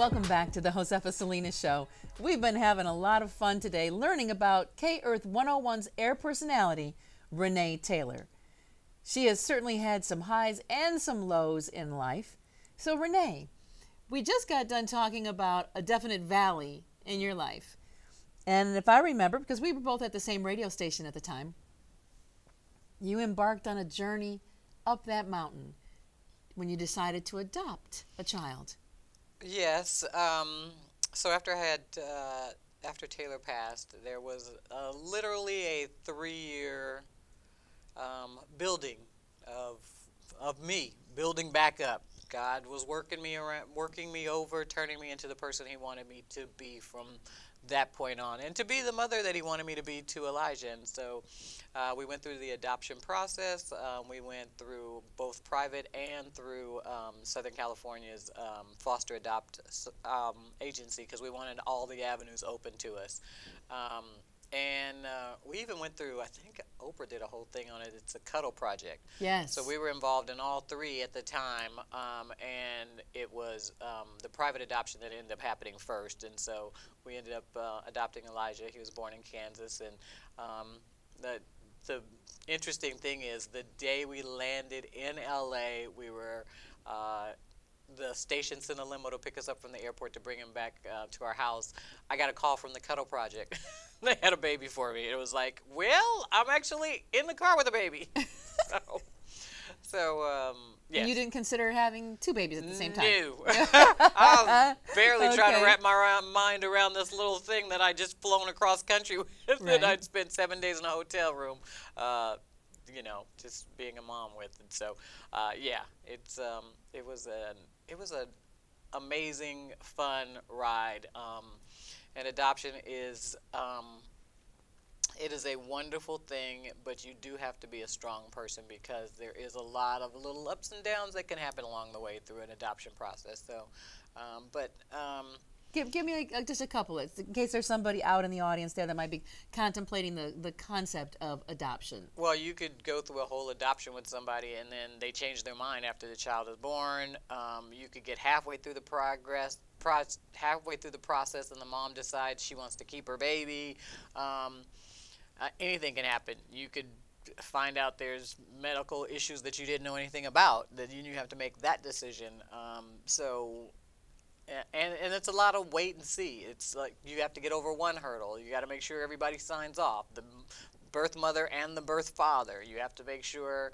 Welcome back to the Josefa Salinas Show. We've been having a lot of fun today learning about KEARTH 101's air personality, Renee Taylor. She has certainly had some highs and some lows in life. So Renee, we just got done talking about a definite valley in your life. And if I remember, because we were both at the same radio station at the time, you embarked on a journey up that mountain when you decided to adopt a child. Yes. So after after Taylor passed, there was literally a 3-year building of me building back up. God was working me over, turning me into the person He wanted me to be from that point on, and to be the mother that He wanted me to be to Elijah. And so we went through the adoption process. We went through both private and through Southern California's foster adopt agency, because we wanted all the avenues open to us. And we even went through, I think Oprah did a whole thing on it. It's a Cuddle Project. Yes. So we were involved in all three at the time, and it was the private adoption that ended up happening first. And so we ended up adopting Elijah. He was born in Kansas. And the interesting thing is, the day we landed in L.A., we were the station sent a limo to pick us up from the airport to bring him back to our house. I got a call from the Cuddle Project. They had a baby for me. It was like, well, I'm actually in the car with a baby. So yes. And you didn't consider having two babies at the same time? No. I was barely trying to wrap my mind around this little thing that I just flown across country with, that I'd spent 7 days in a hotel room, you know, just being a mom with. And so, yeah, it was an amazing, fun ride. And adoption is, it is a wonderful thing, but you do have to be a strong person, because there is a lot of little ups and downs that can happen along the way through an adoption process. So, Give me just a couple, in case there's somebody out in the audience there that might be contemplating the concept of adoption. Well, you could go through a whole adoption with somebody, and then they change their mind after the child is born. You could get halfway through the halfway through the process, and the mom decides she wants to keep her baby. Anything can happen. You could find out there's medical issues that you didn't know anything about, that you have to make that decision. And it's a lot of wait and see. It's like you have to get over one hurdle. You got to make sure everybody signs off, the birth mother and the birth father. You have to make sure,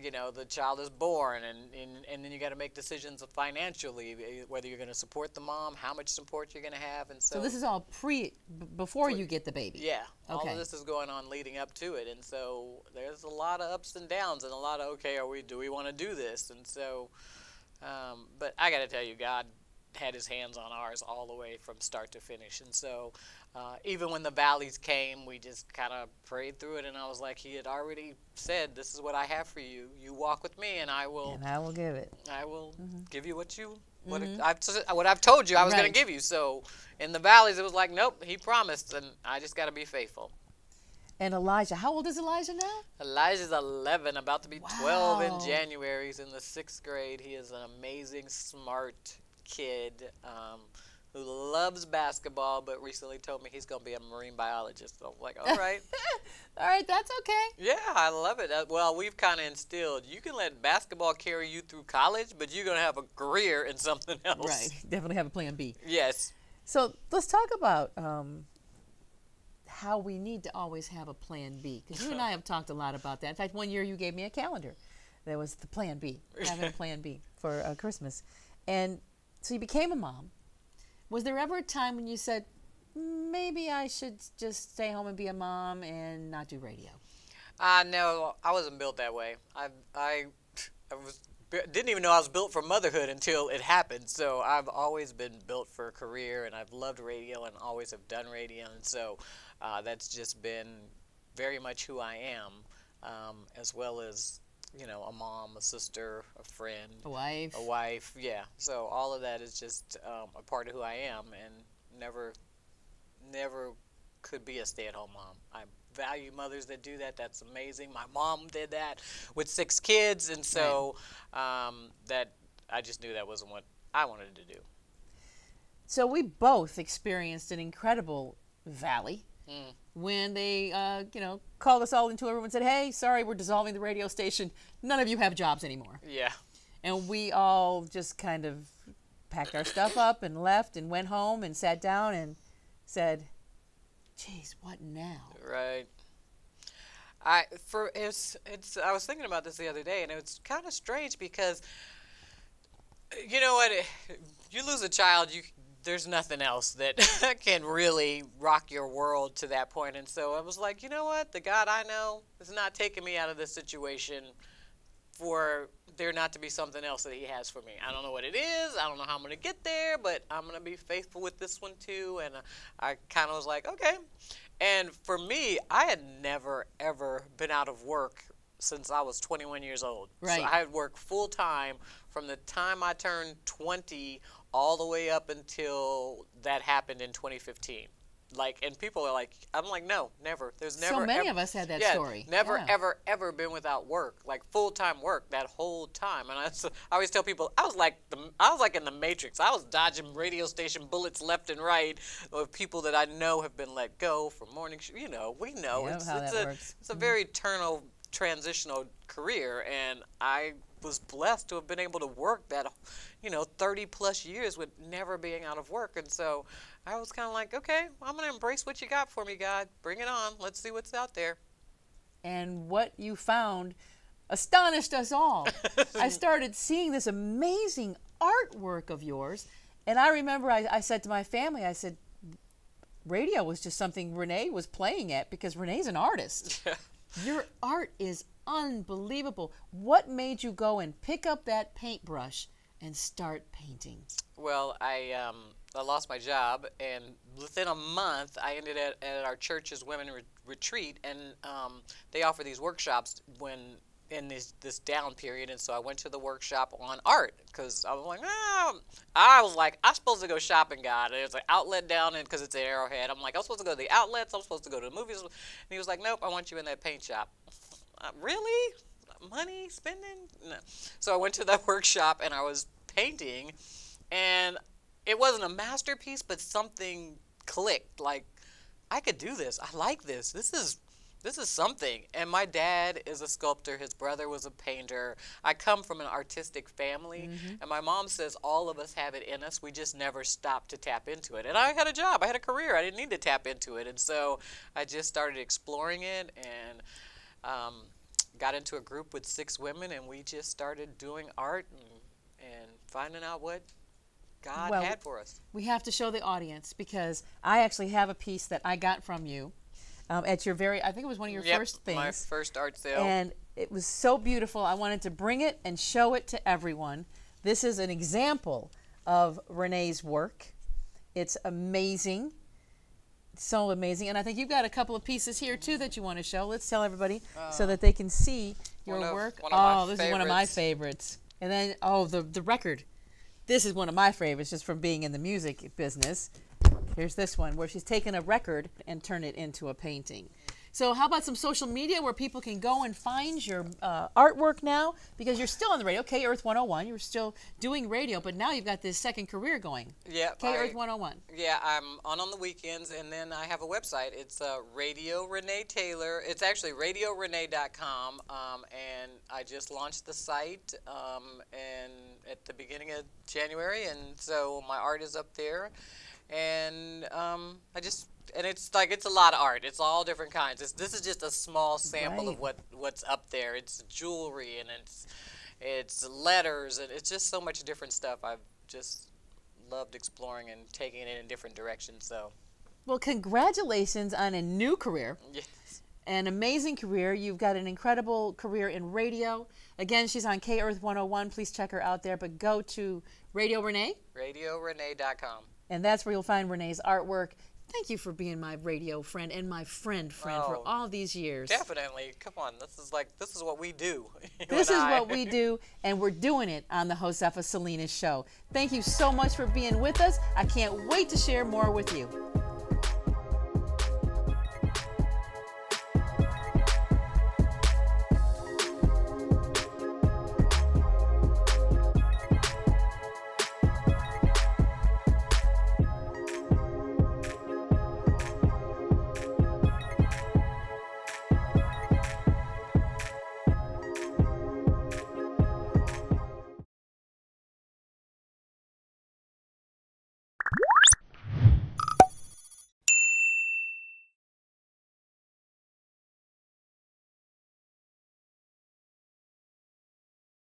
you know, the child is born, and then you got to make decisions financially, whether you're going to support the mom, how much support you're going to have. And so this is all before you get the baby. Yeah. Okay. All of this is going on leading up to it. And so there's a lot of ups and downs, and a lot of, okay, do we want to do this? And so, but I got to tell you, God had His hands on ours all the way from start to finish. And so even when the valleys came, we just kind of prayed through it, and I was like, He had already said, this is what I have for you. You walk with me, and I will give it. I will give you what I've told you I was going to give you. So in the valleys, it was like, nope, He promised, and I just got to be faithful. And Elijah, how old is Elijah now? Elijah's 11, about to be 12 in January. He's in the 6th grade. He is an amazing, smart kid who loves basketball, but recently told me he's going to be a marine biologist. So I'm like, all right. All right, that's okay. Yeah, I love it. Well, we've kind of instilled, you can let basketball carry you through college, but you're going to have a career in something else. Right, definitely have a plan B. Yes. So let's talk about how we need to always have a plan B, because you and I have talked a lot about that. In fact, one year you gave me a calendar. There was the plan B, having a plan B for Christmas. And so you became a mom. Was there ever a time when you said, maybe I should just stay home and be a mom and not do radio? No, I wasn't built that way. I didn't even know I was built for motherhood until it happened. So I've always been built for a career, and I've loved radio and always have done radio. And so that's just been very much who I am, as well as, you know, a mom, a sister, a friend, a wife, yeah. So all of that is just a part of who I am, and never could be a stay-at-home mom. I value mothers that do that. That's amazing. My mom did that with 6 kids, and so that I just knew that wasn't what I wanted to do. So we both experienced an incredible valley when they, called us all into a room and said, hey, sorry, we're dissolving the radio station. None of you have jobs anymore. Yeah. And we all just kind of packed our stuff up and left and went home and sat down and said, geez, what now? Right. I was thinking about this the other day, and it was kind of strange because, you know what, you lose a child, there's nothing else that can really rock your world to that point. And so I was like, you know what, the God I know is not taking me out of this situation for there not to be something else that he has for me. I don't know what it is. I don't know how I'm going to get there, but I'm going to be faithful with this one too. And I kind of was like, okay. And for me, I had never, ever been out of work since I was 21 years old. Right. So I had worked full time from the time I turned 20 all the way up until that happened in 2015. And people are like, I'm like, no, never. There's never. So many of us had that story. Never, ever been without work, like full-time work that whole time. And I always tell people, I was like in the Matrix. I was dodging radio station bullets left and right of people that I know have been let go from morning. We know. Yeah, It's a very transitional career, and I was blessed to have been able to work that, 30 plus years with never being out of work. And so I was kind of like, okay, I'm going to embrace what you got for me, God. Bring it on. Let's see what's out there. And what you found astonished us all. I started seeing this amazing artwork of yours. And I remember I said to my family, I said, radio was just something Renee was playing at because Renee's an artist. Yeah. Your art is unbelievable. What made you go and pick up that paintbrush and start painting? Well, I lost my job, and within a month, I ended at our church's women retreat, and they offer these workshops in this down period. And so I went to the workshop on art because I was like, I'm supposed to go shopping, God. And there's an outlet down in because it's an Arrowhead. I'm like, I'm supposed to go to the outlets. I'm supposed to go to the movies. And he was like, nope, I want you in that paint shop. Really? Money spending? No. So I went to that workshop and I was painting, and it wasn't a masterpiece, but something clicked. Like, I could do this. I like this. This is something. And my dad is a sculptor. His brother was a painter. I come from an artistic family, and my mom says all of us have it in us. We just never stopped to tap into it. And I had a job. I had a career. I didn't need to tap into it. And so I just started exploring it, and got into a group with 6 women, and we just started doing art and finding out what God had for us. We have to show the audience because I actually have a piece that I got from you at your I think it was one of your first things. My first art sale. And it was so beautiful. I wanted to bring it and show it to everyone. This is an example of Renee's work. It's amazing. So amazing. And I think you've got a couple of pieces here too that you want to show. Let's tell everybody so that they can see your work. This is one of my favorites. And then the record. This is one of my favorites just from being in the music business. Here's this one where she's taken a record and turned it into a painting. So how about some social media where people can go and find your artwork now? Because you're still on the radio, KEARTH 101. You're still doing radio, but now you've got this second career going. Yeah. KEARTH 101. Yeah, I'm on the weekends, and then I have a website. It's Radio Renee Taylor. It's actually radiorenee.com, and I just launched the site and at the beginning of January, and so my art is up there. And it's a lot of art. It's all different kinds. This is just a small sample of what's up there. It's jewelry, and it's letters, and it's just so much different stuff. I've just loved exploring and taking it in different directions. So, well, congratulations on a new career. Yes. An amazing career. You've got an incredible career in radio. Again, she's on KEARTH 101. Please check her out there. But go to Radio Renee. RadioRenee.com. And that's where you'll find Renee's artwork. Thank you for being my radio friend and my friend for all these years. Definitely. Come on. This is what we do. This is what we do, and we're doing it on the Josefa Salinas Show. Thank you so much for being with us. I can't wait to share more with you.